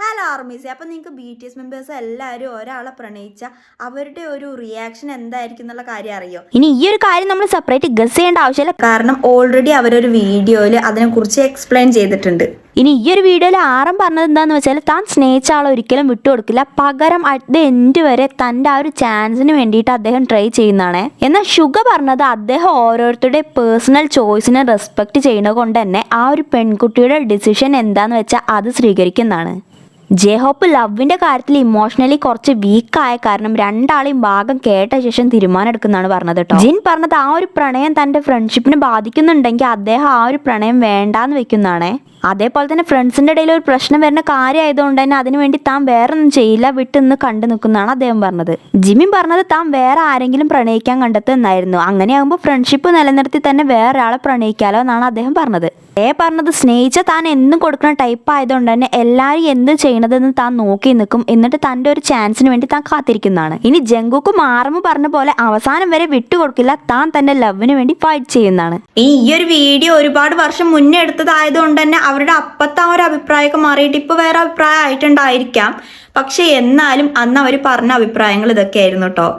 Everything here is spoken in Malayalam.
ഹലോ ആർമീസി. അപ്പം നിങ്ങൾക്ക് BTS മെമ്പേഴ്സ് എല്ലാവരും ഒരാളെ പ്രണയിച്ച അവരുടെ ഒരു റിയാക്ഷൻ എന്തായിരിക്കും എന്നുള്ള കാര്യം അറിയോ? ഇനി ഈ ഒരു കാര്യം നമ്മൾ സെപ്പറേറ്റ് ഗസ് ചെയ്യേണ്ട ആവശ്യമില്ല. കാരണം ഓൾറെഡി അവരൊരു വീഡിയോയിൽ അതിനെക്കുറിച്ച് എക്സ്പ്ലെയിൻ ചെയ്തിട്ടുണ്ട്. ഇനി ഈ ഒരു വീഡിയോയിൽ ആരം പറഞ്ഞത് എന്താന്ന് വെച്ചാൽ താൻ സ്നേഹിച്ച ആളെ ഒരിക്കലും വിട്ടുകൊടുക്കില്ല, പകരം അറ്റ് ദ എൻഡ് വരെ തൻ്റെ ആ ഒരു ചാൻസിന് വേണ്ടിയിട്ട് അദ്ദേഹം ട്രൈ ചെയ്യുന്നതാണ്. എന്നാൽ ഷുഗ പറഞ്ഞത് അദ്ദേഹം ഓരോരുത്തരുടെ പേഴ്സണൽ ചോയ്സിനെ റെസ്പെക്ട് ചെയ്യുന്നത് കൊണ്ട് തന്നെ ആ ഒരു പെൺകുട്ടിയുടെ ഡിസിഷൻ എന്താന്ന് വെച്ചാൽ അത് സ്വീകരിക്കുന്നതാണ്. ജെഹോപ്പ് ലവിൻ്റെ കാര്യത്തിൽ ഇമോഷണലി കുറച്ച് വീക്കായ കാരണം രണ്ടാളെയും ഭാഗം കേട്ട ശേഷം തീരുമാനം എടുക്കുന്നതാണ് പറഞ്ഞത് കേട്ടോ. ജിൻ പറഞ്ഞത് ആ ഒരു പ്രണയം തൻ്റെ ഫ്രണ്ട്ഷിപ്പിന് ബാധിക്കുന്നുണ്ടെങ്കിൽ അദ്ദേഹം ആ ഒരു പ്രണയം വേണ്ടാന്ന് വെക്കുന്നതാണ്. അതേപോലെ തന്നെ ഫ്രണ്ട്സിൻ്റെ ഇടയിൽ ഒരു പ്രശ്നം വരുന്ന കാര്യമായതുകൊണ്ട് തന്നെ അതിനുവേണ്ടി താൻ വേറെ ഒന്നും ചെയ്യില്ല, വിട്ടുനിന്ന് കണ്ടു നിൽക്കുന്നതാണ് അദ്ദേഹം പറഞ്ഞത്. ജിമിൻ പറഞ്ഞത് താൻ വേറെ ആരെങ്കിലും പ്രണയിക്കാൻ കണ്ടെത്തുന്നായിരുന്നു. അങ്ങനെയാകുമ്പോൾ ഫ്രണ്ട്ഷിപ്പ് നിലനിർത്തി തന്നെ വേറെ ആളെ പ്രണയിക്കാലോ എന്നാണ് അദ്ദേഹം പറഞ്ഞത്. പറഞ്ഞത് സ്നേഹിച്ച താൻ എന്നും കൊടുക്കുന്ന ടൈപ്പ് ആയതുകൊണ്ട് തന്നെ എല്ലാവരും എന്ത് ചെയ്യണതെന്ന് താൻ നോക്കി നിൽക്കും, എന്നിട്ട് തൻ്റെ ഒരു ചാൻസിന് വേണ്ടി താൻ കാത്തിരിക്കുന്നതാണ്. ഇനി ജങ്കുക്കും ആറമു പറഞ്ഞ പോലെ അവസാനം വരെ വിട്ടുകൊടുക്കില്ല, താൻ തൻ്റെ ലവിന് വേണ്ടി ഫൈറ്റ് ചെയ്യുന്നതാണ്. ഈ ഒരു വീഡിയോ ഒരുപാട് വർഷം മുന്നേ എടുത്തതായതുകൊണ്ട് തന്നെ അവരുടെ അപ്പത്തെ ആ ഒരു അഭിപ്രായമൊക്കെ മാറിയിട്ട് ഇപ്പോൾ വേറെ അഭിപ്രായം ആയിട്ടുണ്ടായിരിക്കാം. പക്ഷെ എന്നാലും അന്ന് അവർ പറഞ്ഞ അഭിപ്രായങ്ങൾ ഇതൊക്കെ ആയിരുന്നു കേട്ടോ.